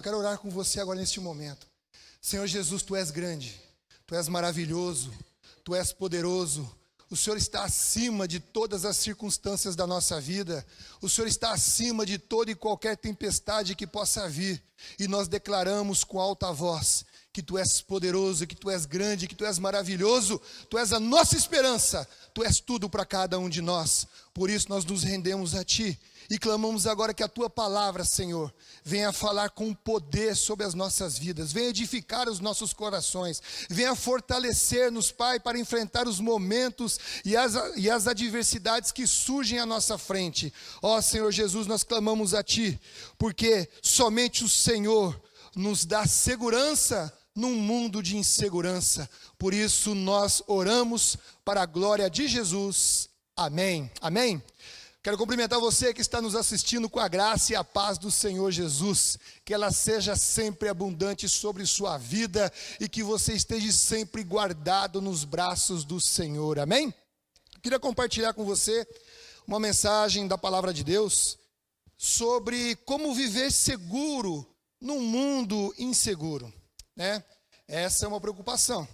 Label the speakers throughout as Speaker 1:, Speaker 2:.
Speaker 1: Eu quero orar com você agora neste momento. Senhor Jesus, Tu és grande, Tu és maravilhoso, Tu és poderoso. O Senhor está acima de todas as circunstâncias da nossa vida. O Senhor está acima de toda e qualquer tempestade que possa vir. E nós declaramos com alta voz que Tu és poderoso, que Tu és grande, que Tu és maravilhoso. Tu és a nossa esperança. Tu és tudo para cada um de nós. Por isso nós nos rendemos a Ti. E clamamos agora que a Tua palavra, Senhor, venha falar com poder sobre as nossas vidas, venha edificar os nossos corações, venha fortalecer-nos, Pai, para enfrentar os momentos e as adversidades que surgem à nossa frente. Ó Senhor Jesus, nós clamamos a Ti, porque somente o Senhor nos dá segurança num mundo de insegurança. Por isso nós oramos para a glória de Jesus. Amém. Amém. Quero cumprimentar você que está nos assistindo com a graça e a paz do Senhor Jesus. Que ela seja sempre abundante sobre sua vida e que você esteja sempre guardado nos braços do Senhor. Amém? Queria compartilhar com você uma mensagem da palavra de Deus sobre como viver seguro num mundo inseguro, né? Essa é uma preocupação.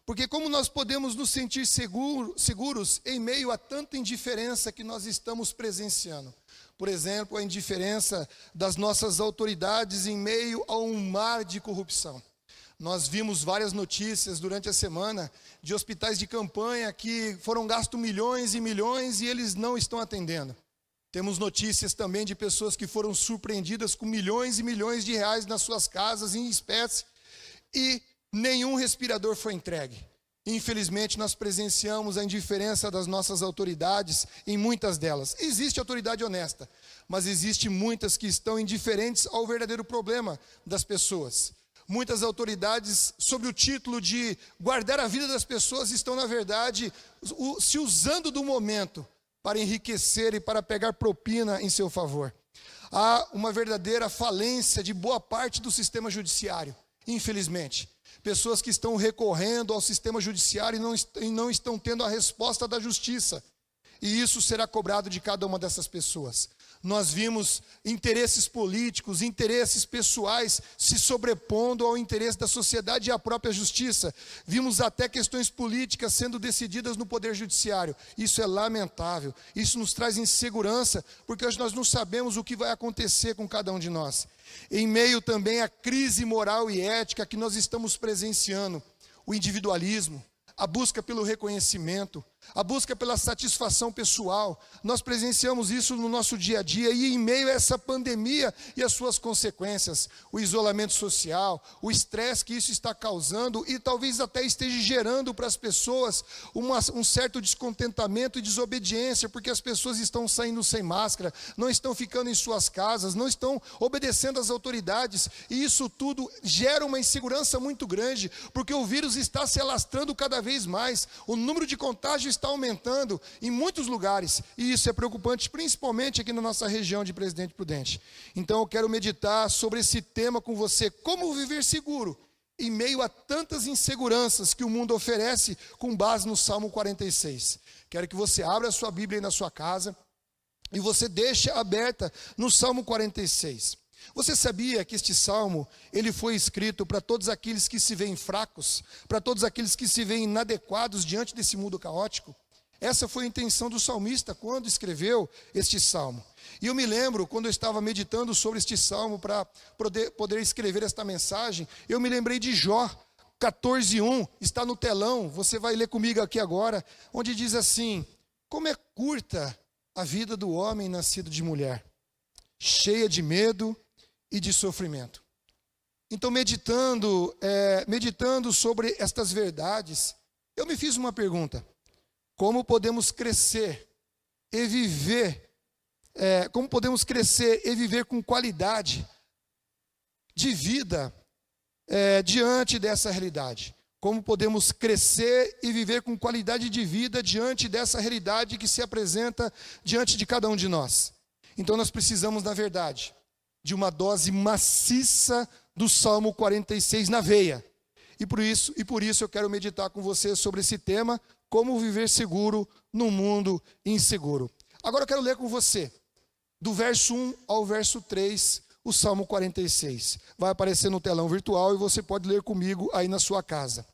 Speaker 1: Porque como nós podemos nos sentir seguros em meio a tanta indiferença que nós estamos presenciando? Por exemplo, a indiferença das nossas autoridades em meio a um mar de corrupção. Nós vimos várias notícias durante a semana de hospitais de campanha que foram gastos milhões e milhões e eles não estão atendendo. Temos notícias também de pessoas que foram surpreendidas com milhões e milhões de reais nas suas casas em espécie e nenhum respirador foi entregue. Infelizmente, nós presenciamos a indiferença das nossas autoridades em muitas delas. Existe autoridade honesta, mas existe muitas que estão indiferentes ao verdadeiro problema das pessoas. Muitas autoridades, sob o título de guardar a vida das pessoas, estão, na verdade, se usando do momento para enriquecer e para pegar propina em seu favor. Há uma verdadeira falência de boa parte do sistema judiciário, infelizmente. Pessoas que estão recorrendo ao sistema judiciário e não estão tendo a resposta da justiça. E isso será cobrado de cada uma dessas pessoas. Nós vimos interesses políticos, interesses pessoais se sobrepondo ao interesse da sociedade e à própria justiça. Vimos até questões políticas sendo decididas no Poder Judiciário. Isso é lamentável. Isso nos traz insegurança, porque hoje nós não sabemos o que vai acontecer com cada um de nós. Em meio também à crise moral e ética que nós estamos presenciando, o individualismo, a busca pelo reconhecimento, a busca pela satisfação pessoal. Nós presenciamos isso no nosso dia a dia e em meio a essa pandemia e as suas consequências, o isolamento social, o estresse que isso está causando e talvez até esteja gerando para as pessoas um certo descontentamento e desobediência, porque as pessoas estão saindo sem máscara, não estão ficando em suas casas, não estão obedecendo às autoridades e isso tudo gera uma insegurança muito grande, porque o vírus está se alastrando cada vez mais, o número de contágios está aumentando em muitos lugares, e isso é preocupante, principalmente aqui na nossa região de Presidente Prudente. Então eu quero meditar sobre esse tema com você, como viver seguro em meio a tantas inseguranças que o mundo oferece, com base no Salmo 46. Quero que você abra a sua Bíblia aí na sua casa, e você deixe aberta no Salmo 46. Você sabia que este salmo, ele foi escrito para todos aqueles que se veem fracos, para todos aqueles que se veem inadequados diante desse mundo caótico? Essa foi a intenção do salmista quando escreveu este salmo. E eu me lembro, quando eu estava meditando sobre este salmo para poder escrever esta mensagem, eu me lembrei de Jó 14:1, está no telão, você vai ler comigo aqui agora, onde diz assim: como é curta a vida do homem nascido de mulher, cheia de medo e de sofrimento. Então, meditando sobre estas verdades, eu me fiz uma pergunta: como podemos crescer e viver, com qualidade de vida diante dessa realidade? Como podemos crescer e viver com qualidade de vida diante dessa realidade que se apresenta diante de cada um de nós? Então nós precisamos, na verdade, de uma dose maciça do Salmo 46 na veia. E por isso eu quero meditar com você sobre esse tema, como viver seguro num mundo inseguro. Agora eu quero ler com você, do verso 1 ao verso 3, o Salmo 46. Vai aparecer no telão virtual e você pode ler comigo aí na sua casa.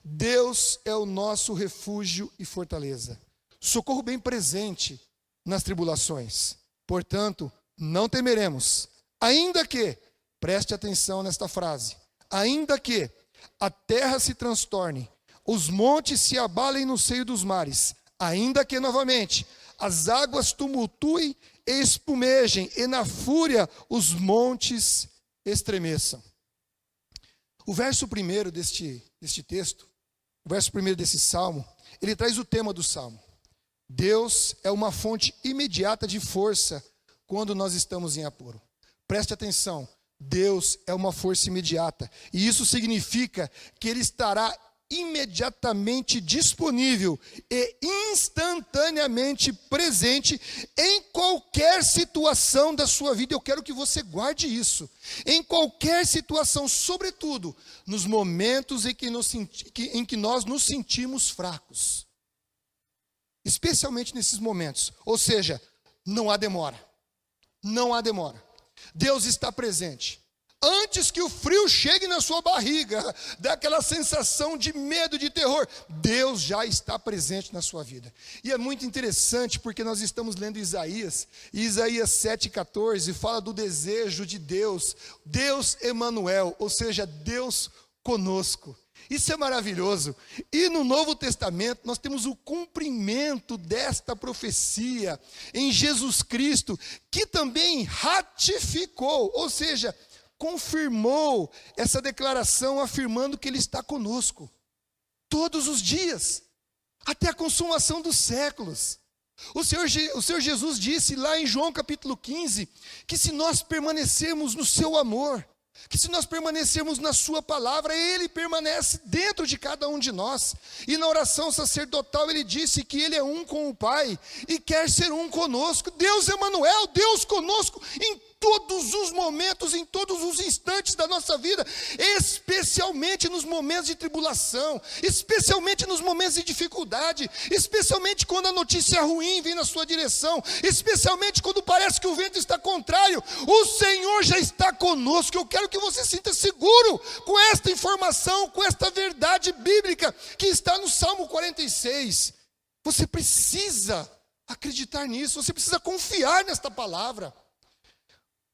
Speaker 1: Deus é o nosso refúgio e fortaleza, socorro bem presente nas tribulações. Portanto, não temeremos, ainda que, preste atenção nesta frase, ainda que a terra se transtorne, os montes se abalem no seio dos mares, ainda que, novamente, as águas tumultuem e espumejem, e na fúria os montes estremeçam. O verso 1 deste texto, o verso 1 desse salmo, ele traz o tema do salmo. Deus é uma fonte imediata de força quando nós estamos em apuro. Preste atenção, Deus é uma força imediata. E isso significa que Ele estará imediatamente disponível e instantaneamente presente em qualquer situação da sua vida. Eu quero que você guarde isso. Em qualquer situação, sobretudo nos momentos em que nós nos sentimos fracos. Especialmente nesses momentos. Ou seja, não há demora. Não há demora. Deus está presente. Antes que o frio chegue na sua barriga, daquela sensação de medo, de terror, Deus já está presente na sua vida. E é muito interessante porque nós estamos lendo Isaías, e Isaías 7,14 fala do desejo de Deus, Deus Emanuel, ou seja, Deus conosco. Isso é maravilhoso. E no Novo Testamento nós temos o cumprimento desta profecia em Jesus Cristo, que também ratificou, ou seja, confirmou essa declaração afirmando que Ele está conosco todos os dias, até a consumação dos séculos. O Senhor Jesus disse lá em João capítulo 15, que se nós permanecermos no seu amor, que se nós permanecermos na sua palavra, Ele permanece dentro de cada um de nós. E na oração sacerdotal Ele disse que Ele é um com o Pai e quer ser um conosco. Deus Emanuel, Deus conosco em todos os momentos, em todos os instantes da nossa vida, especialmente nos momentos de tribulação, especialmente nos momentos de dificuldade, especialmente quando a notícia ruim vem na sua direção, especialmente quando parece que o vento está contrário, o Senhor já está conosco. Eu quero que você se sinta seguro com esta informação, com esta verdade bíblica que está no Salmo 46. Você precisa acreditar nisso, você precisa confiar nesta palavra.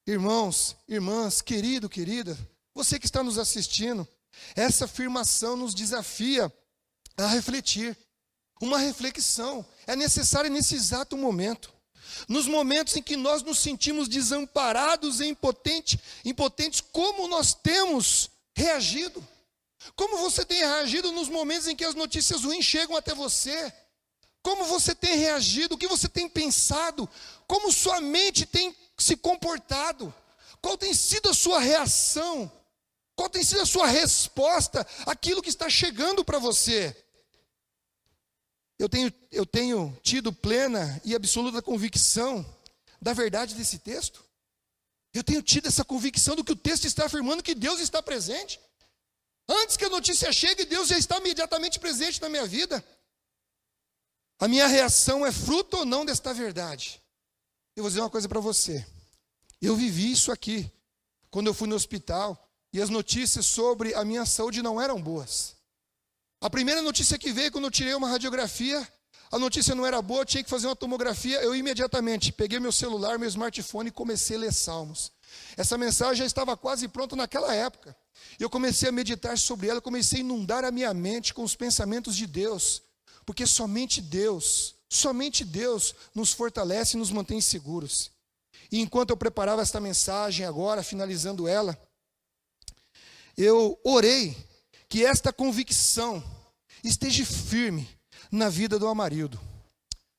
Speaker 1: Irmãos, irmãs, querido, querida, você que está nos assistindo, essa afirmação nos desafia a refletir. Uma reflexão é necessária nesse exato momento. Nos momentos em que nós nos sentimos desamparados e impotentes, como nós temos reagido? Como você tem reagido nos momentos em que as notícias ruins chegam até você? Como você tem reagido? O que você tem pensado? Como sua mente tem se comportado? Qual tem sido a sua reação? Qual tem sido a sua resposta àquilo que está chegando para você? Eu tenho tido plena e absoluta convicção da verdade desse texto. Eu tenho tido essa convicção do que o texto está afirmando, que Deus está presente. Antes que a notícia chegue, Deus já está imediatamente presente na minha vida. A minha reação é fruto ou não desta verdade? Eu vou dizer uma coisa para você. Eu vivi isso aqui, quando eu fui no hospital, e as notícias sobre a minha saúde não eram boas. A primeira notícia que veio, quando eu tirei uma radiografia, a notícia não era boa, tinha que fazer uma tomografia. Eu imediatamente peguei meu celular, meu smartphone e comecei a ler Salmos. Essa mensagem já estava quase pronta naquela época. Eu comecei a meditar sobre ela, comecei a inundar a minha mente com os pensamentos de Deus. Porque somente Deus nos fortalece e nos mantém seguros. E enquanto eu preparava esta mensagem agora, finalizando ela, eu orei que esta convicção esteja firme na vida do Amarildo.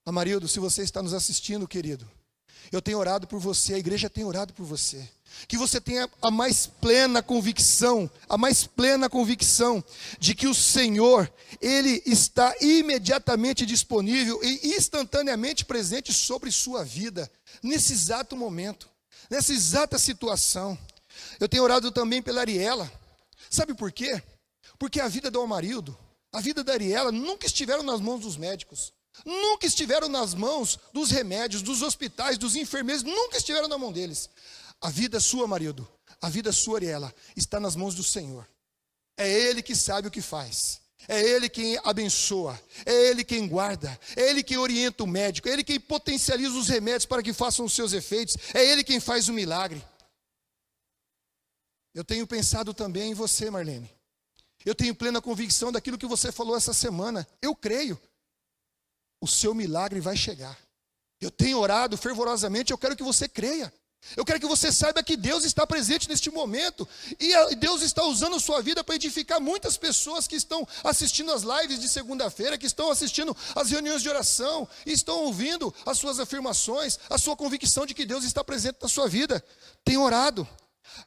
Speaker 1: Amarildo, se você está nos assistindo, querido, eu tenho orado por você, a igreja tem orado por você. Que você tenha a mais plena convicção de que o Senhor, Ele está imediatamente disponível e instantaneamente presente sobre sua vida, nesse exato momento, nessa exata situação. Eu tenho orado também pela Ariela. Sabe por quê? Porque a vida do Amarildo, a vida da Ariela nunca estiveram nas mãos dos médicos, nunca estiveram nas mãos dos remédios, dos hospitais, dos enfermeiros, nunca estiveram na mão deles. A vida sua, marido, a vida sua, Ariela, está nas mãos do Senhor. É Ele que sabe o que faz. É Ele quem abençoa. É Ele quem guarda. É Ele quem orienta o médico. É Ele quem potencializa os remédios para que façam os seus efeitos. É Ele quem faz o milagre. Eu tenho pensado também em você, Marlene. Eu tenho plena convicção daquilo que você falou essa semana. Eu creio. O seu milagre vai chegar. Eu tenho orado fervorosamente, eu quero que você creia. Eu quero que você saiba que Deus está presente neste momento. E Deus está usando a sua vida para edificar muitas pessoas que estão assistindo as lives de segunda-feira, que estão assistindo as reuniões de oração, e estão ouvindo as suas afirmações, a sua convicção de que Deus está presente na sua vida. Tenho orado.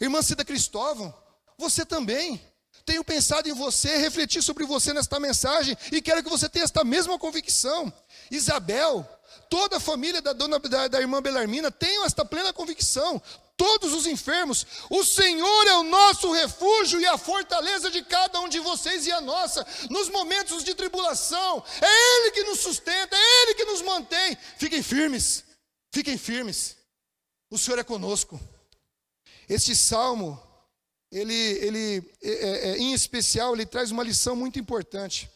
Speaker 1: Irmã Cida Cristóvão, você também. Tenho pensado em você, refletir sobre você nesta mensagem, e quero que você tenha esta mesma convicção. Isabel, toda a família da irmã Belarmina, tenham esta plena convicção. Todos os enfermos, o Senhor é o nosso refúgio e a fortaleza de cada um de vocês e a nossa, nos momentos de tribulação. É Ele que nos sustenta, é Ele que nos mantém. Fiquem firmes, fiquem firmes. O Senhor é conosco. Este salmo, ele em especial, ele traz uma lição muito importante,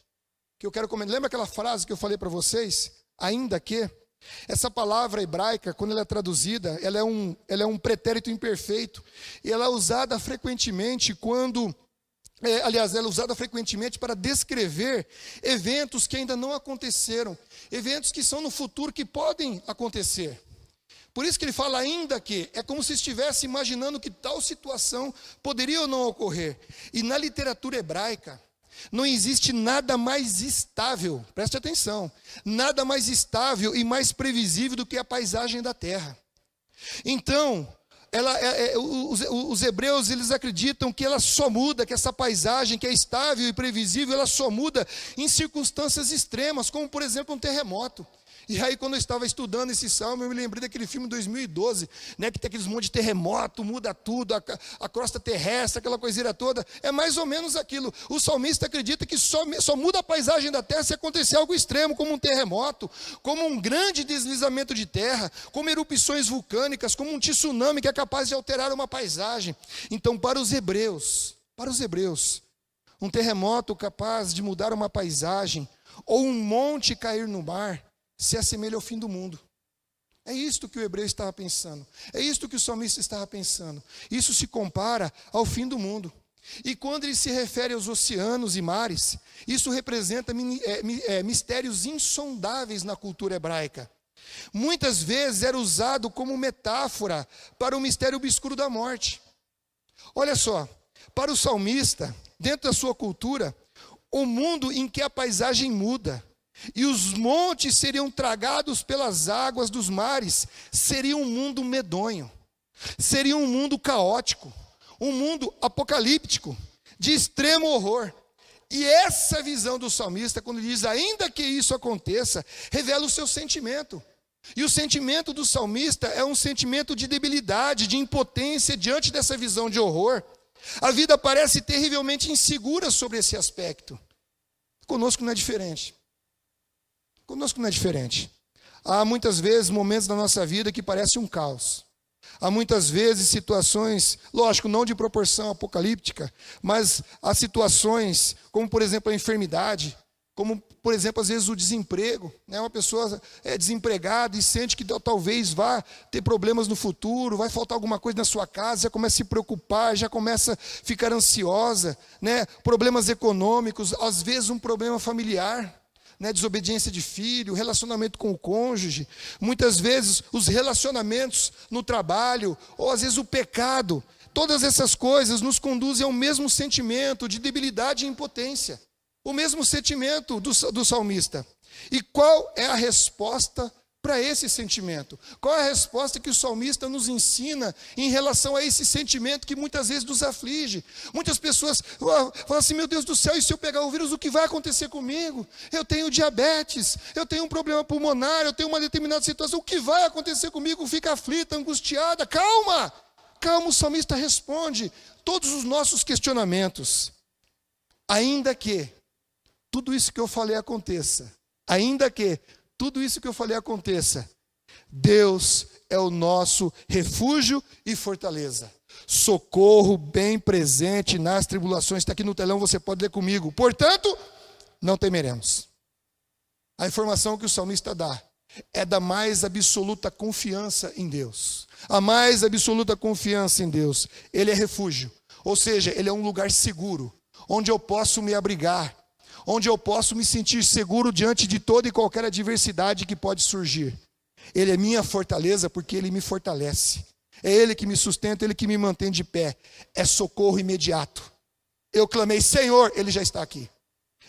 Speaker 1: que eu quero comentar. Lembra aquela frase que eu falei para vocês? Ainda que. Essa palavra hebraica, quando ela é traduzida, ela é um pretérito imperfeito. E ela é usada frequentemente quando... ela é usada frequentemente para descrever eventos que ainda não aconteceram. Eventos que são no futuro, que podem acontecer. Por isso que ele fala ainda que, é como se estivesse imaginando que tal situação poderia ou não ocorrer. E na literatura hebraica, não existe nada mais estável, preste atenção, nada mais estável e mais previsível do que a paisagem da terra. Então, os hebreus, eles acreditam que ela só muda, que essa paisagem que é estável e previsível, ela só muda em circunstâncias extremas, como por exemplo um terremoto. E aí, quando eu estava estudando esse salmo, eu me lembrei daquele filme 2012, né, que tem aqueles monte de terremoto, muda tudo, a crosta terrestre, aquela coiseira toda. É mais ou menos aquilo. O salmista acredita que só muda a paisagem da terra se acontecer algo extremo, como um terremoto, como um grande deslizamento de terra, como erupções vulcânicas, como um tsunami que é capaz de alterar uma paisagem. Então, para os hebreus, um terremoto capaz de mudar uma paisagem, ou um monte cair no mar, se assemelha ao fim do mundo. É isto que o hebreu estava pensando. É isto que o salmista estava pensando. Isso se compara ao fim do mundo. E quando ele se refere aos oceanos e mares, isso representa mistérios insondáveis na cultura hebraica. Muitas vezes era usado como metáfora para o mistério obscuro da morte. Olha só, para o salmista, dentro da sua cultura, o mundo em que a paisagem muda, e os montes seriam tragados pelas águas dos mares, seria um mundo medonho, seria um mundo caótico, um mundo apocalíptico, de extremo horror. E essa visão do salmista, quando diz ainda que isso aconteça, revela o seu sentimento. E o sentimento do salmista é um sentimento de debilidade, de impotência diante dessa visão de horror. A vida parece terrivelmente insegura sobre esse aspecto. Conosco não é diferente. Conosco não é diferente. Há muitas vezes momentos na nossa vida que parece um caos. Há muitas vezes situações, lógico, não de proporção apocalíptica, mas há situações como, por exemplo, a enfermidade, como, por exemplo, às vezes o desemprego. Né? Uma pessoa é desempregada e sente que talvez vá ter problemas no futuro, vai faltar alguma coisa na sua casa, já começa a se preocupar, já começa a ficar ansiosa, né? Problemas econômicos, às vezes um problema familiar. Né, desobediência de filho, relacionamento com o cônjuge, muitas vezes os relacionamentos no trabalho, ou às vezes o pecado, todas essas coisas nos conduzem ao mesmo sentimento de debilidade e impotência, o mesmo sentimento do salmista. E qual é a resposta para esse sentimento? Qual é a resposta que o salmista nos ensina em relação a esse sentimento que muitas vezes nos aflige? Muitas pessoas falam assim, meu Deus do céu, e se eu pegar o vírus, o que vai acontecer comigo? Eu tenho diabetes, eu tenho um problema pulmonar, eu tenho uma determinada situação, o que vai acontecer comigo? Fica aflita, angustiada. Calma, calma, o salmista responde todos os nossos questionamentos. Ainda que tudo isso que eu falei aconteça, ainda que tudo isso que eu falei aconteça, Deus é o nosso refúgio e fortaleza, socorro bem presente nas tribulações. Está aqui no telão, você pode ler comigo. Portanto, não temeremos. A informação que o salmista dá é da mais absoluta confiança em Deus. A mais absoluta confiança em Deus. Ele é refúgio, ou seja, ele é um lugar seguro, onde eu posso me abrigar, onde eu posso me sentir seguro diante de toda e qualquer adversidade que pode surgir. Ele é minha fortaleza porque ele me fortalece. É ele que me sustenta, ele que me mantém de pé. É socorro imediato. Eu clamei, Senhor, ele já está aqui.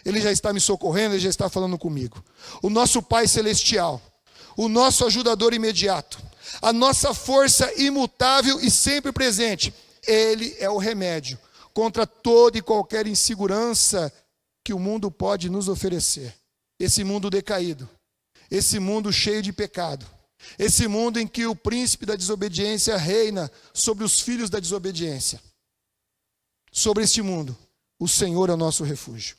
Speaker 1: Ele já está me socorrendo, ele já está falando comigo. O nosso Pai Celestial, o nosso ajudador imediato, a nossa força imutável e sempre presente, ele é o remédio contra toda e qualquer insegurança que o mundo pode nos oferecer. Esse mundo decaído, esse mundo cheio de pecado, esse mundo em que o príncipe da desobediência reina sobre os filhos da desobediência. Sobre este mundo, o Senhor é o nosso refúgio.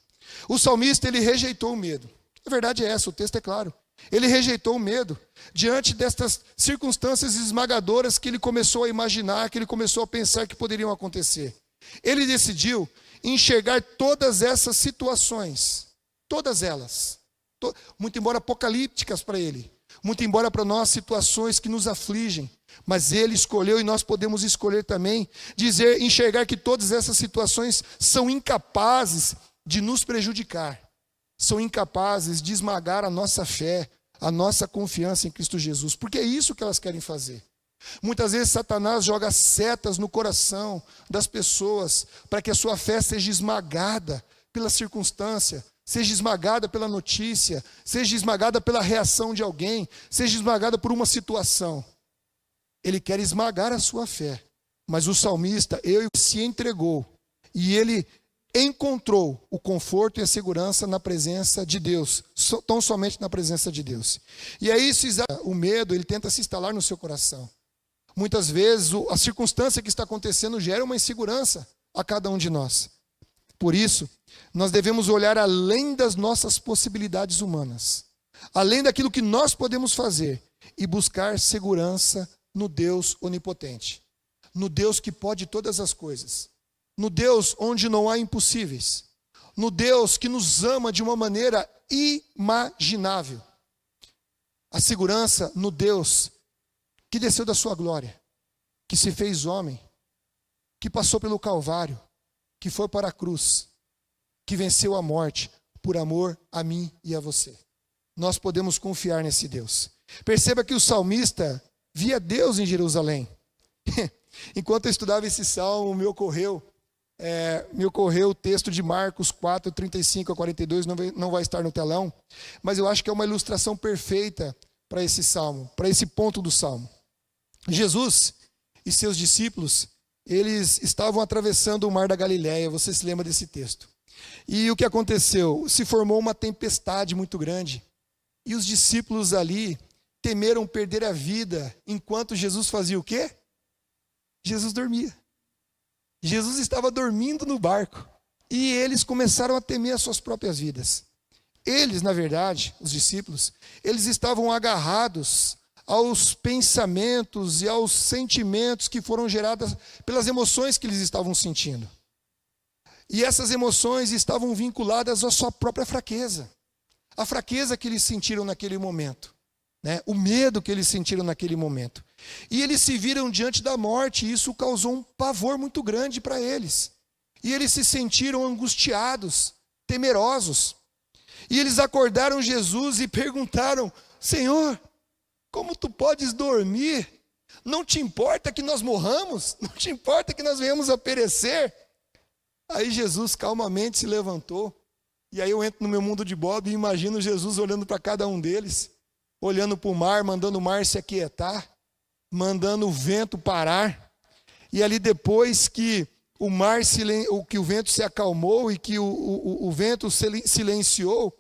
Speaker 1: O salmista, ele rejeitou o medo. A verdade é essa, o texto é claro. Ele rejeitou o medo diante destas circunstâncias esmagadoras que ele começou a imaginar, que ele começou a pensar que poderiam acontecer. Ele decidiu enxergar todas essas situações, todas elas, muito embora apocalípticas para ele, muito embora para nós situações que nos afligem, mas ele escolheu, e nós podemos escolher também, enxergar que todas essas situações são incapazes de nos prejudicar, são incapazes de esmagar a nossa fé, a nossa confiança em Cristo Jesus, porque é isso que elas querem fazer. Muitas vezes Satanás joga setas no coração das pessoas para que a sua fé seja esmagada pela circunstância, seja esmagada pela notícia, seja esmagada pela reação de alguém, seja esmagada por uma situação. Ele quer esmagar a sua fé, mas o salmista, se entregou e ele encontrou o conforto e a segurança na presença de Deus, tão somente na presença de Deus. E aí o medo, ele tenta se instalar no seu coração. Muitas vezes a circunstância que está acontecendo gera uma insegurança a cada um de nós. Por isso, nós devemos olhar além das nossas possibilidades humanas, além daquilo que nós podemos fazer e buscar segurança no Deus onipotente, no Deus que pode todas as coisas, no Deus onde não há impossíveis, no Deus que nos ama de uma maneira imaginável. A segurança no Deus que desceu da sua glória, que se fez homem, que passou pelo Calvário, que foi para a cruz, que venceu a morte por amor a mim e a você. Nós podemos confiar nesse Deus. Perceba que o salmista via Deus em Jerusalém. Enquanto eu estudava esse salmo, me ocorreu o texto de Marcos 4, 35 a 42, não vai estar no telão, mas eu acho que é uma ilustração perfeita para esse salmo, para esse ponto do salmo. Jesus e seus discípulos, eles estavam atravessando o mar da Galileia, você se lembra desse texto. E o que aconteceu? Se formou uma tempestade muito grande, e os discípulos ali temeram perder a vida, enquanto Jesus fazia o quê? Jesus dormia. Jesus estava dormindo no barco, e eles começaram a temer as suas próprias vidas. Eles, na verdade, os discípulos, eles estavam agarrados aos pensamentos e aos sentimentos que foram gerados pelas emoções que eles estavam sentindo. E essas emoções estavam vinculadas à sua própria fraqueza. A fraqueza que eles sentiram naquele momento, né? O medo que eles sentiram naquele momento. E eles se viram diante da morte, e isso causou um pavor muito grande para eles. E eles se sentiram angustiados, temerosos. E eles acordaram Jesus e perguntaram: Senhor, como tu podes dormir? Não te importa que nós morramos? Não te importa que nós venhamos a perecer? Aí Jesus calmamente se levantou. E aí eu entro no meu mundo de Bob e imagino Jesus olhando para cada um deles, olhando para o mar, mandando o mar se aquietar, mandando o vento parar. E ali depois que o vento se acalmou e que o vento silenciou,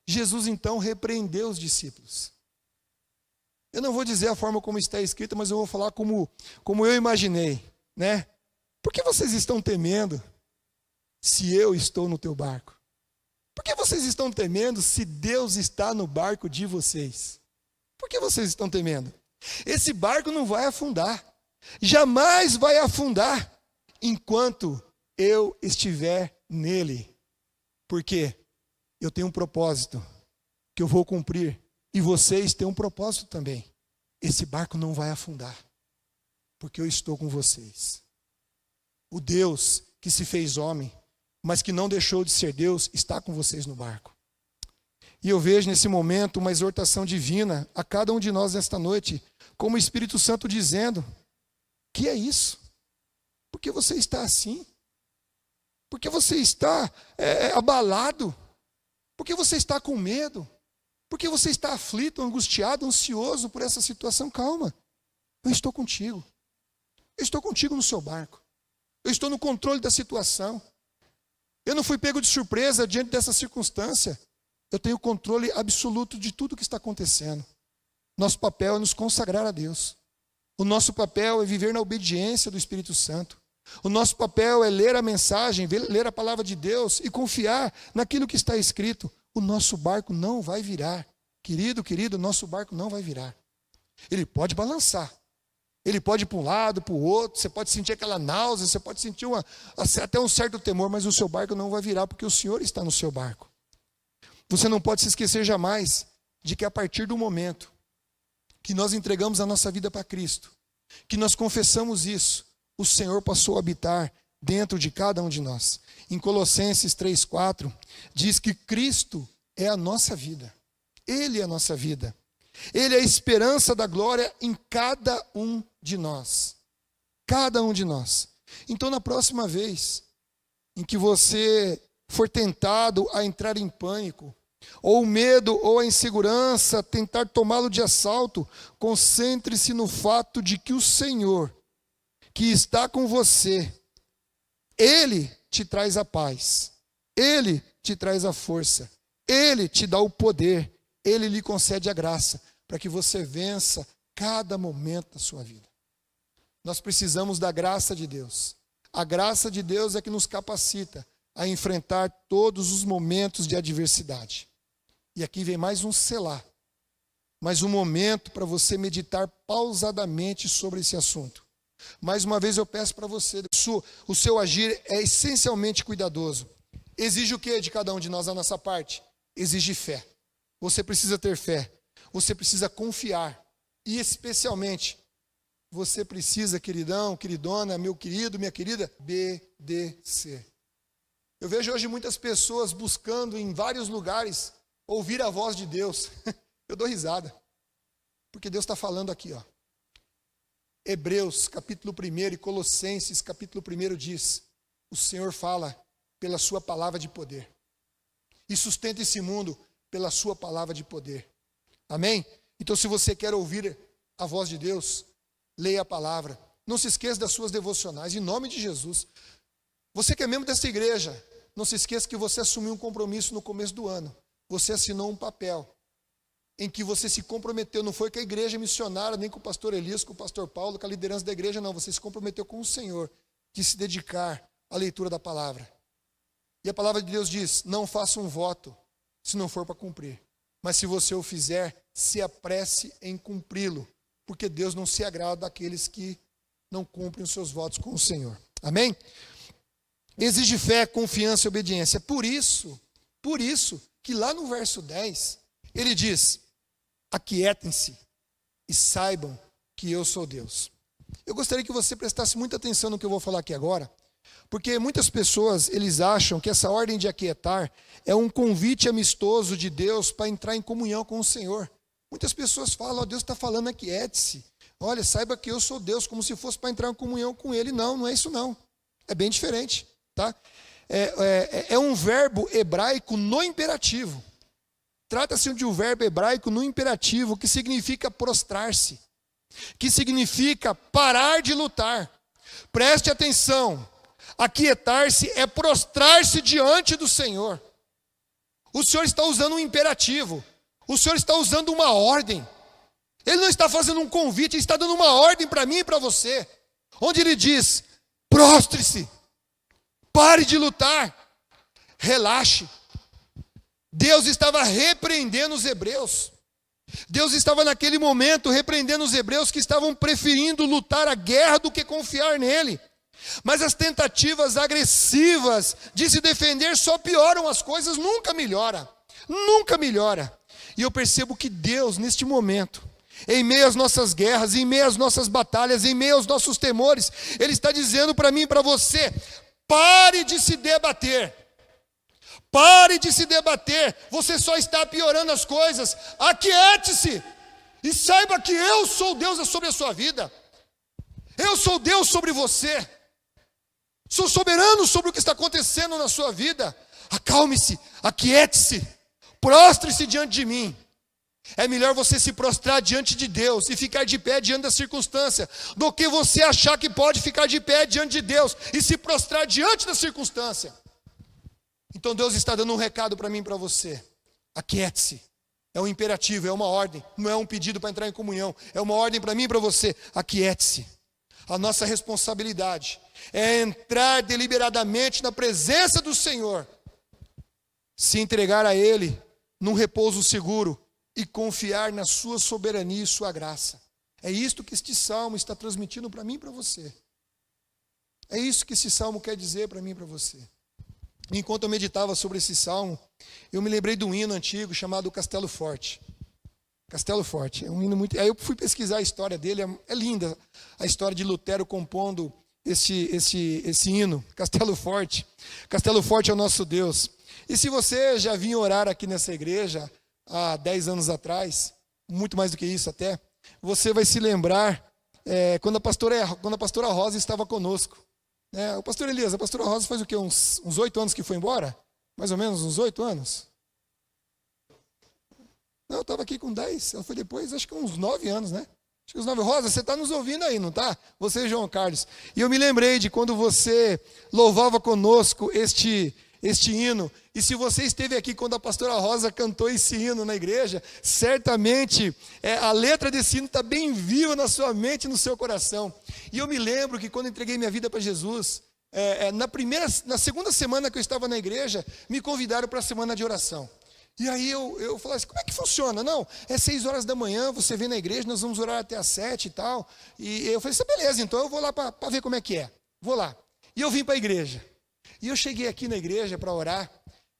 Speaker 1: Jesus então repreendeu os discípulos. Eu não vou dizer a forma como está escrita, mas eu vou falar como eu imaginei, né? Por que vocês estão temendo se eu estou no teu barco? Por que vocês estão temendo se Deus está no barco de vocês? Por que vocês estão temendo? Esse barco não vai afundar. Jamais vai afundar enquanto eu estiver nele. Por quê? Eu tenho um propósito que eu vou cumprir. E vocês têm um propósito também. Esse barco não vai afundar. Porque eu estou com vocês. O Deus que se fez homem, mas que não deixou de ser Deus, está com vocês no barco. E eu vejo nesse momento uma exortação divina a cada um de nós nesta noite, como o Espírito Santo dizendo: que é isso? Por que você está assim? Por que você está abalado? Por que você está com medo? Por que você está aflito, angustiado, ansioso por essa situação? Calma, eu estou contigo. Eu estou contigo no seu barco. Eu estou no controle da situação. Eu não fui pego de surpresa diante dessa circunstância. Eu tenho controle absoluto de tudo que está acontecendo. Nosso papel é nos consagrar a Deus. O nosso papel é viver na obediência do Espírito Santo. O nosso papel é ler a mensagem, ler a palavra de Deus e confiar naquilo que está escrito. O nosso barco não vai virar. Querido, o nosso barco não vai virar. Ele pode balançar. Ele pode ir para um lado, para o outro. Você pode sentir aquela náusea, você pode sentir até um certo temor, mas o seu barco não vai virar porque o Senhor está no seu barco. Você não pode se esquecer jamais de que a partir do momento que nós entregamos a nossa vida para Cristo, que nós confessamos isso, o Senhor passou a habitar dentro de cada um de nós. Em Colossenses 3:4, diz que Cristo é a nossa vida. Ele é a nossa vida. Ele é a esperança da glória em cada um de nós. Cada um de nós. Então, na próxima vez em que você for tentado a entrar em pânico, ou o medo ou a insegurança tentar tomá-lo de assalto, concentre-se no fato de que o Senhor, que está com você, Ele te traz a paz, Ele te traz a força, Ele te dá o poder, Ele lhe concede a graça, para que você vença cada momento da sua vida. Nós precisamos da graça de Deus. A graça de Deus é que nos capacita a enfrentar todos os momentos de adversidade. E aqui vem mais um selar, mais um momento para você meditar pausadamente sobre esse assunto. Mais uma vez eu peço para você, o seu agir é essencialmente cuidadoso. Exige o que de cada um de nós a nossa parte? Exige fé. Você precisa ter fé. Você precisa confiar. E especialmente, você precisa, queridão, queridona, meu querido, minha querida, obedecer. Eu vejo hoje muitas pessoas buscando em vários lugares ouvir a voz de Deus. Eu dou risada. Porque Deus está falando aqui, ó. Hebreus, capítulo 1 e Colossenses, capítulo 1 diz: o Senhor fala pela sua palavra de poder. E sustenta esse mundo pela sua palavra de poder. Amém? Então, se você quer ouvir a voz de Deus, leia a palavra. Não se esqueça das suas devocionais, em nome de Jesus. Você que é membro dessa igreja, não se esqueça que você assumiu um compromisso no começo do ano. Você assinou um papel em que você se comprometeu, não foi com a igreja missionária, nem com o pastor Elias, com o pastor Paulo, com a liderança da igreja, não. Você se comprometeu com o Senhor de se dedicar à leitura da palavra. E a palavra de Deus diz: não faça um voto se não for para cumprir. Mas se você o fizer, se apresse em cumpri-lo, porque Deus não se agrada daqueles que não cumprem os seus votos com o Senhor. Amém? Exige fé, confiança e obediência. Por isso que lá no verso 10, ele diz: aquietem-se e saibam que eu sou Deus. Eu gostaria que você prestasse muita atenção no que eu vou falar aqui agora, porque muitas pessoas, eles acham que essa ordem de aquietar é um convite amistoso de Deus para entrar em comunhão com o Senhor. Muitas pessoas falam: ó, Deus está falando, aquiete-se. Olha, saiba que eu sou Deus, como se fosse para entrar em comunhão com Ele. Não, não é isso não. É bem diferente, tá? É um verbo hebraico no imperativo. Trata-se de um verbo hebraico no imperativo que significa prostrar-se, que significa parar de lutar. Preste atenção, aquietar-se é prostrar-se diante do Senhor. O Senhor está usando um imperativo, o Senhor está usando uma ordem. Ele não está fazendo um convite, Ele está dando uma ordem para mim e para você, onde Ele diz: prostre-se, pare de lutar, relaxe. Deus estava repreendendo os hebreus. Deus estava naquele momento repreendendo os hebreus que estavam preferindo lutar a guerra do que confiar nele. Mas as tentativas agressivas de se defender só pioram as coisas, nunca melhora. Nunca melhora. E eu percebo que Deus, neste momento, em meio às nossas guerras, em meio às nossas batalhas, em meio aos nossos temores, Ele está dizendo para mim e para você: pare de se debater. Pare de se debater. Você só está piorando as coisas. Aquiete-se. E saiba que eu sou Deus sobre a sua vida. Eu sou Deus sobre você. Sou soberano sobre o que está acontecendo na sua vida. Acalme-se, aquiete-se, prostre-se diante de mim. É melhor você se prostrar diante de Deus e ficar de pé diante da circunstância, do que você achar que pode ficar de pé diante de Deus e se prostrar diante da circunstância. Então Deus está dando um recado para mim e para você. Aquiete-se. É um imperativo, é uma ordem, não é um pedido para entrar em comunhão, é uma ordem para mim e para você. Aquiete-se. A nossa responsabilidade é entrar deliberadamente na presença do Senhor, se entregar a Ele num repouso seguro e confiar na sua soberania e sua graça. É isto que este salmo está transmitindo para mim e para você. É isso que esse salmo quer dizer para mim e para você. Enquanto eu meditava sobre esse salmo, eu me lembrei de um hino antigo chamado Castelo Forte. Castelo Forte, é um hino muito... Aí eu fui pesquisar a história dele, é linda a história de Lutero compondo esse hino, Castelo Forte. Castelo Forte é o nosso Deus. E se você já vinha orar aqui nessa igreja há 10 anos atrás, muito mais do que isso até, você vai se lembrar quando a pastora Rosa estava conosco. O pastor Elias, a pastora Rosa faz o quê? Uns 8 anos que foi embora? Mais ou menos uns 8 anos? Não, eu estava aqui com 10, ela foi depois, acho que uns 9 anos, né? Acho que uns 9. Rosa, você está nos ouvindo aí, não está? Você, João Carlos. E eu me lembrei de quando você louvava conosco este hino. E se você esteve aqui quando a pastora Rosa cantou esse hino na igreja, certamente a letra desse hino está bem viva na sua mente e no seu coração. E eu me lembro que quando entreguei minha vida para Jesus, na segunda semana que eu estava na igreja, me convidaram para a semana de oração. E aí eu falei assim, como é que funciona? Não, é 6 horas da manhã, você vem na igreja, nós vamos orar até às 7 e tal. E eu falei assim, beleza, então eu vou lá para ver como é que é. Vou lá. E eu vim para a igreja. E eu cheguei aqui na igreja para orar,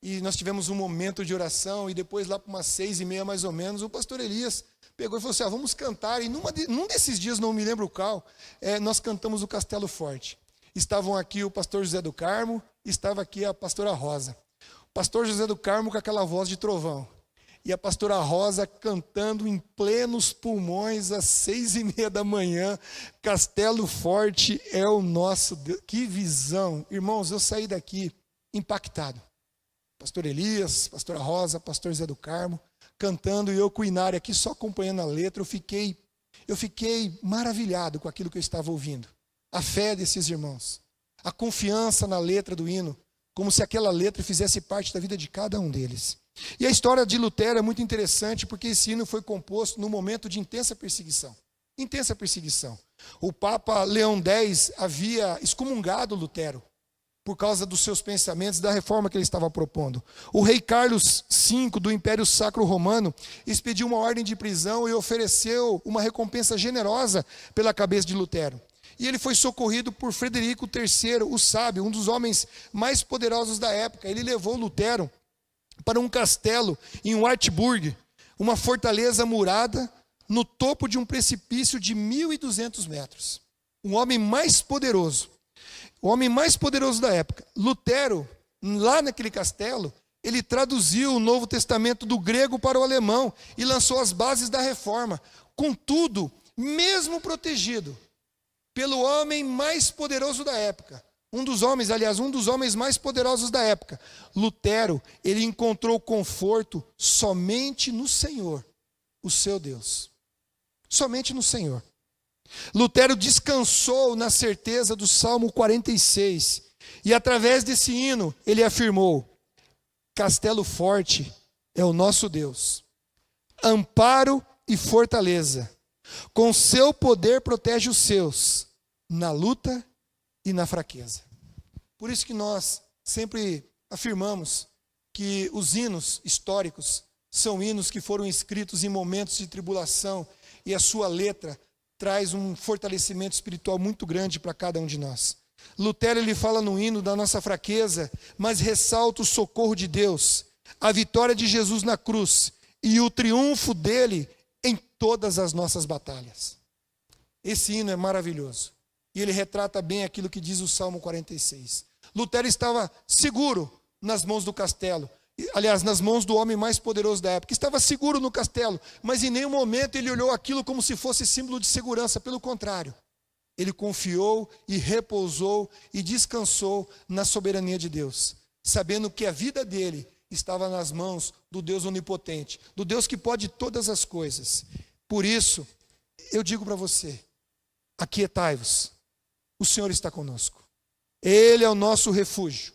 Speaker 1: e nós tivemos um momento de oração, e depois lá para umas 6h30 mais ou menos, o pastor Elias pegou e falou assim, vamos cantar. E num desses dias, não me lembro qual, nós cantamos o Castelo Forte. Estavam aqui o pastor José do Carmo, estava aqui a pastora Rosa. Pastor José do Carmo com aquela voz de trovão. E a pastora Rosa cantando em plenos pulmões às 6h30 da manhã. Castelo Forte é o nosso Deus. Que visão. Irmãos, eu saí daqui impactado. Pastor Elias, pastora Rosa, pastor José do Carmo, cantando e eu com o Inário aqui só acompanhando a letra. Eu fiquei maravilhado com aquilo que eu estava ouvindo. A fé desses irmãos. A confiança na letra do hino. Como se aquela letra fizesse parte da vida de cada um deles. E a história de Lutero é muito interessante, porque esse hino foi composto num momento de intensa perseguição. Intensa perseguição. O Papa Leão X havia excomungado Lutero, por causa dos seus pensamentos, da reforma que ele estava propondo. O rei Carlos V, do Império Sacro Romano, expediu uma ordem de prisão e ofereceu uma recompensa generosa pela cabeça de Lutero. E ele foi socorrido por Frederico III, o sábio, um dos homens mais poderosos da época. Ele levou Lutero para um castelo em Wartburg, uma fortaleza murada no topo de um precipício de 1.200 metros. Um homem mais poderoso, o homem mais poderoso da época. Lutero, lá naquele castelo, ele traduziu o Novo Testamento do grego para o alemão e lançou as bases da reforma. Contudo, mesmo protegido pelo homem mais poderoso da época, um dos homens mais poderosos da época, Lutero, ele encontrou conforto somente no Senhor, o seu Deus. Somente no Senhor. Lutero descansou na certeza do Salmo 46, e através desse hino, ele afirmou: Castelo Forte é o nosso Deus, amparo e fortaleza. Com seu poder protege os seus, na luta e na fraqueza. Por isso que nós sempre afirmamos que os hinos históricos são hinos que foram escritos em momentos de tribulação, e a sua letra traz um fortalecimento espiritual muito grande para cada um de nós. Lutero, ele fala no hino da nossa fraqueza, mas ressalta o socorro de Deus, a vitória de Jesus na cruz e o triunfo dele em todas as nossas batalhas. Esse hino é maravilhoso, e ele retrata bem aquilo que diz o Salmo 46. Lutero estava seguro nas mãos do castelo, aliás, nas mãos do homem mais poderoso da época. Estava seguro no castelo, mas em nenhum momento ele olhou aquilo como se fosse símbolo de segurança. Pelo contrário, ele confiou e repousou e descansou na soberania de Deus, sabendo que a vida dele estava nas mãos do Deus onipotente, do Deus que pode todas as coisas. Por isso, eu digo para você, aquietai-vos, o Senhor está conosco. Ele é o nosso refúgio,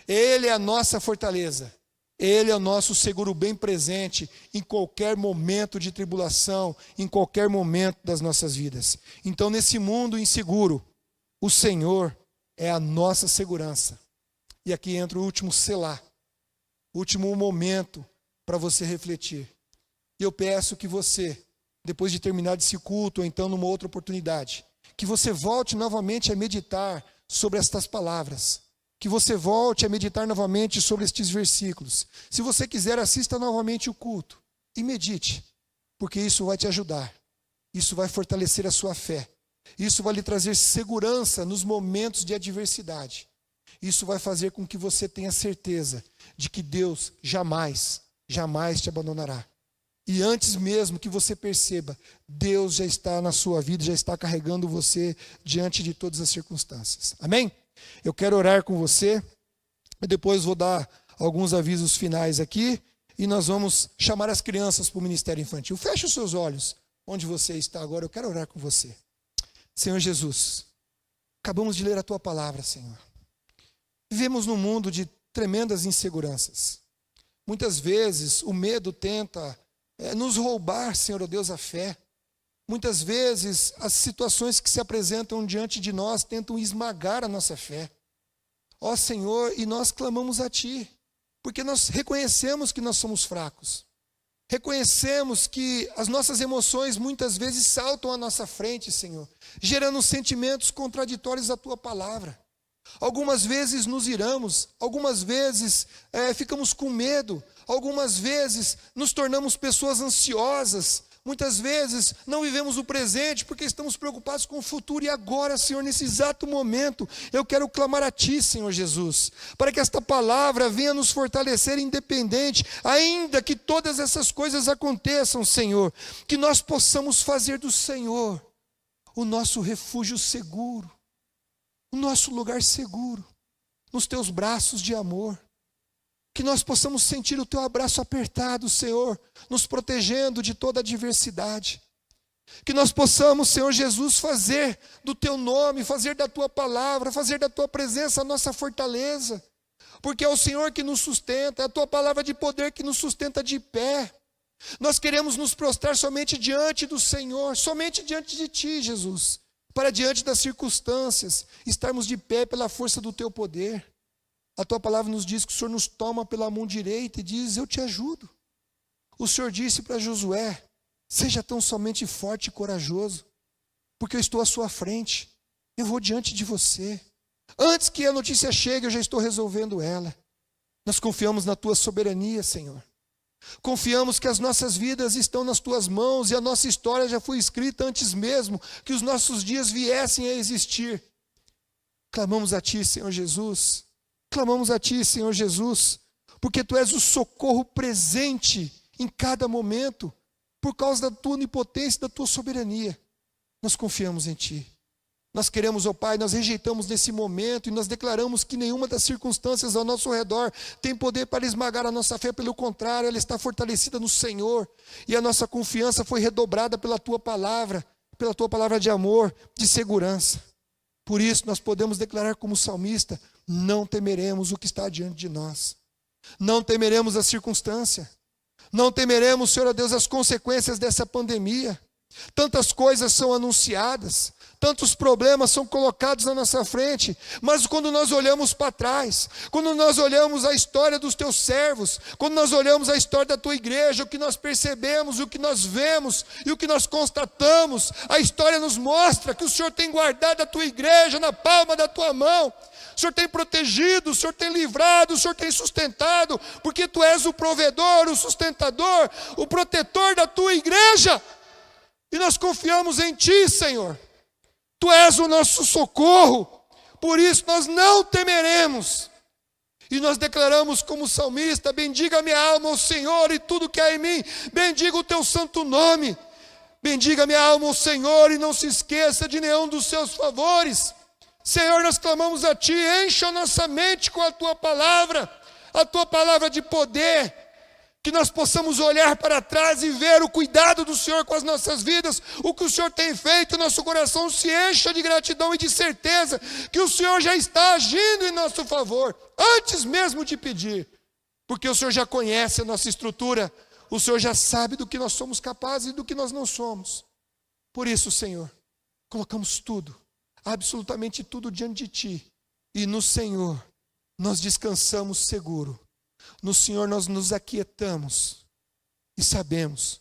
Speaker 1: Ele é a nossa fortaleza, Ele é o nosso seguro bem presente em qualquer momento de tribulação, em qualquer momento das nossas vidas. Então, nesse mundo inseguro, o Senhor é a nossa segurança. E aqui entra o último selá, o último momento para você refletir. E eu peço que você, depois de terminar esse culto, ou então numa outra oportunidade, que você volte novamente a meditar sobre estas palavras, que você volte a meditar novamente sobre estes versículos. Se você quiser, assista novamente o culto e medite, porque isso vai te ajudar, isso vai fortalecer a sua fé, isso vai lhe trazer segurança nos momentos de adversidade. Isso vai fazer com que você tenha certeza de que Deus jamais, jamais te abandonará. E antes mesmo que você perceba, Deus já está na sua vida, já está carregando você diante de todas as circunstâncias. Amém? Eu quero orar com você, e depois vou dar alguns avisos finais aqui, e nós vamos chamar as crianças para o Ministério Infantil. Feche os seus olhos onde você está agora, eu quero orar com você. Senhor Jesus, acabamos de ler a Tua palavra, Senhor. Vivemos num mundo de tremendas inseguranças. Muitas vezes o medo tenta nos roubar, Senhor, ó Deus, a fé. Muitas vezes as situações que se apresentam diante de nós tentam esmagar a nossa fé. Ó Senhor, e nós clamamos a Ti, porque nós reconhecemos que nós somos fracos. Reconhecemos que as nossas emoções muitas vezes saltam à nossa frente, Senhor, gerando sentimentos contraditórios à Tua palavra. Algumas vezes nos iramos, algumas vezes ficamos com medo, algumas vezes nos tornamos pessoas ansiosas, muitas vezes não vivemos o presente porque estamos preocupados com o futuro. E agora, Senhor, nesse exato momento, eu quero clamar a Ti, Senhor Jesus, para que esta palavra venha nos fortalecer independente, ainda que todas essas coisas aconteçam, Senhor, que nós possamos fazer do Senhor o nosso refúgio seguro, o nosso lugar seguro, nos Teus braços de amor. Que nós possamos sentir o Teu abraço apertado, Senhor, nos protegendo de toda adversidade. Que nós possamos, Senhor Jesus, fazer do Teu nome, fazer da Tua palavra, fazer da Tua presença a nossa fortaleza. Porque é o Senhor que nos sustenta, é a Tua palavra de poder que nos sustenta de pé. Nós queremos nos prostrar somente diante do Senhor, somente diante de Ti, Jesus, para diante das circunstâncias, estarmos de pé pela força do Teu poder. A Tua palavra nos diz que o Senhor nos toma pela mão direita e diz, eu te ajudo. O Senhor disse para Josué, seja tão somente forte e corajoso, porque eu estou à sua frente, eu vou diante de você. Antes que a notícia chegue, eu já estou resolvendo ela. Nós confiamos na Tua soberania, Senhor. Confiamos que as nossas vidas estão nas Tuas mãos e a nossa história já foi escrita antes mesmo que os nossos dias viessem a existir. Clamamos a Ti, Senhor Jesus. Clamamos a Ti, Senhor Jesus, porque Tu és o socorro presente em cada momento, por causa da Tua onipotência e da Tua soberania. Nós confiamos em Ti. Nós queremos, ó Pai, nós rejeitamos nesse momento e nós declaramos que nenhuma das circunstâncias ao nosso redor tem poder para esmagar a nossa fé. Pelo contrário, ela está fortalecida no Senhor e a nossa confiança foi redobrada pela Tua palavra de amor, de segurança. Por isso nós podemos declarar como salmista, não temeremos o que está diante de nós. Não temeremos a circunstância. Não temeremos, Senhor Deus, as consequências dessa pandemia. Tantas coisas são anunciadas, tantos problemas são colocados na nossa frente, mas quando nós olhamos para trás, quando nós olhamos a história dos teus servos, quando nós olhamos a história da tua igreja, o que nós percebemos, o que nós vemos e o que nós constatamos, a história nos mostra que o Senhor tem guardado a tua igreja na palma da tua mão. O Senhor tem protegido, o Senhor tem livrado, o Senhor tem sustentado, porque tu és o provedor, o sustentador, o protetor da tua igreja. E nós confiamos em ti, Senhor. Tu és o nosso socorro, por isso nós não temeremos. E nós declaramos como salmista: bendiga minha alma ao Senhor e tudo que há em mim, bendiga o teu santo nome. Bendiga minha alma ao Senhor e não se esqueça de nenhum dos seus favores. Senhor, nós clamamos a ti, encha a nossa mente com a tua palavra de poder, que nós possamos olhar para trás e ver o cuidado do Senhor com as nossas vidas, o que o Senhor tem feito, nosso coração se encha de gratidão e de certeza que o Senhor já está agindo em nosso favor, antes mesmo de pedir, porque o Senhor já conhece a nossa estrutura, o Senhor já sabe do que nós somos capazes e do que nós não somos. Por isso, Senhor, colocamos tudo, absolutamente tudo diante de ti, e no Senhor nós descansamos seguro. No Senhor nós nos aquietamos e sabemos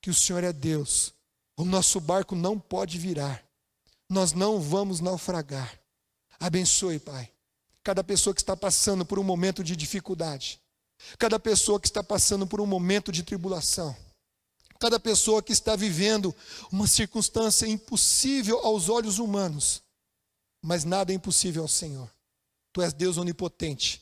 Speaker 1: que o Senhor é Deus. O nosso barco não pode virar. Nós não vamos naufragar. Abençoe, Pai, cada pessoa que está passando por um momento de dificuldade, cada pessoa que está passando por um momento de tribulação, cada pessoa que está vivendo uma circunstância impossível aos olhos humanos, mas nada é impossível ao Senhor. Tu és Deus onipotente.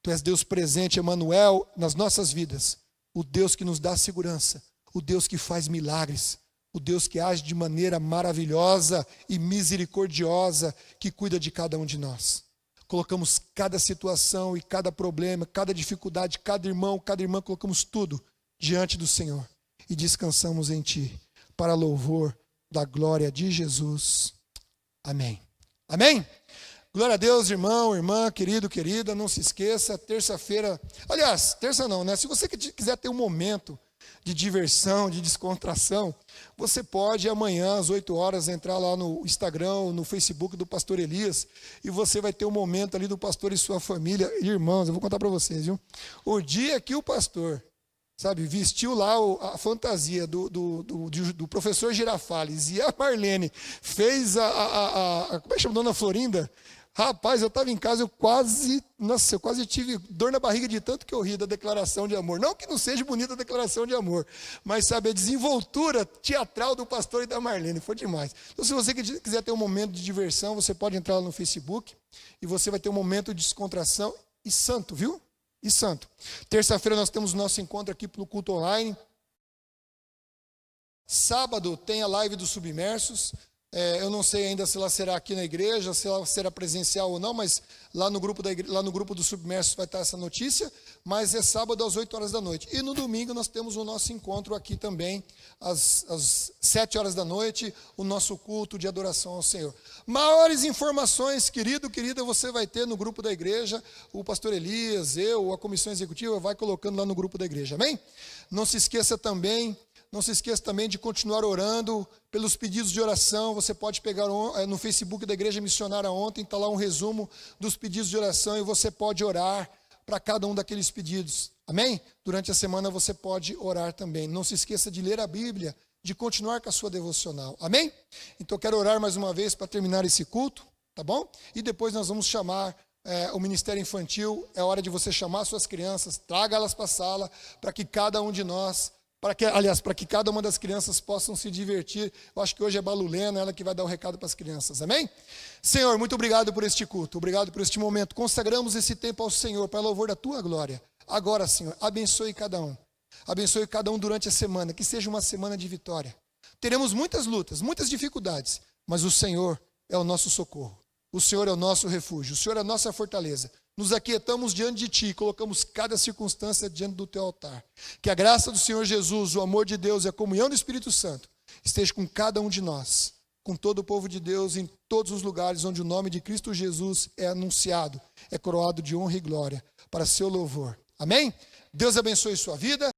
Speaker 1: Tu és Deus presente, Emanuel, nas nossas vidas. O Deus que nos dá segurança. O Deus que faz milagres. O Deus que age de maneira maravilhosa e misericordiosa, que cuida de cada um de nós. Colocamos cada situação e cada problema, cada dificuldade, cada irmão, cada irmã, colocamos tudo diante do Senhor. E descansamos em ti, para louvor da glória de Jesus. Amém. Amém? Glória a Deus, irmão, irmã, querido, querida, não se esqueça, terça-feira, aliás, terça não, né? Se você quiser ter um momento de diversão, de descontração, você pode amanhã às 8 horas entrar lá no Instagram, no Facebook do Pastor Elias, e você vai ter um momento ali do pastor e sua família. Irmãos, eu vou contar para vocês, viu? O dia que o pastor, vestiu lá a fantasia do professor Girafales e a Marlene fez como é que chama, Dona Florinda? Rapaz, eu estava em casa, eu quase tive dor na barriga de tanto que eu ri da declaração de amor. Não que não seja bonita a declaração de amor, mas a desenvoltura teatral do pastor e da Marlene, foi demais. Então, se você quiser ter um momento de diversão, você pode entrar lá no Facebook e você vai ter um momento de descontração e santo, viu? E santo. Terça-feira nós temos o nosso encontro aqui pelo culto online. Sábado tem a live dos submersos. Eu não sei ainda se ela será aqui na igreja, se ela será presencial ou não, mas lá no grupo dos submersos vai estar essa notícia, mas é sábado às 8 horas da noite. E no domingo nós temos o nosso encontro aqui também, às 7 horas da noite, o nosso culto de adoração ao Senhor. Maiores informações, querido, querida, você vai ter no grupo da igreja, o pastor Elias, a comissão executiva vai colocando lá no grupo da igreja, amém? Não se esqueça também de continuar orando pelos pedidos de oração. Você pode pegar no Facebook da Igreja Missionária ontem, está lá um resumo dos pedidos de oração e você pode orar para cada um daqueles pedidos. Amém? Durante a semana você pode orar também. Não se esqueça de ler a Bíblia, de continuar com a sua devocional. Amém? Então eu quero orar mais uma vez para terminar esse culto, tá bom? E depois nós vamos chamar o Ministério Infantil. É hora de você chamar suas crianças, traga-las para a sala, para que cada um de nós... para que cada uma das crianças possam se divertir. Eu acho que hoje é Balulena, ela que vai dar o recado para as crianças, amém? Senhor, muito obrigado por este culto, obrigado por este momento. Consagramos esse tempo ao Senhor, para louvor da tua glória. Agora, Senhor, abençoe cada um durante a semana, que seja uma semana de vitória. Teremos muitas lutas, muitas dificuldades, mas o Senhor é o nosso socorro, o Senhor é o nosso refúgio, o Senhor é a nossa fortaleza. Nos aquietamos diante de ti, colocamos cada circunstância diante do teu altar. Que a graça do Senhor Jesus, o amor de Deus e a comunhão do Espírito Santo esteja com cada um de nós, com todo o povo de Deus, em todos os lugares onde o nome de Cristo Jesus é anunciado, é coroado de honra e glória, para seu louvor. Amém? Deus abençoe sua vida.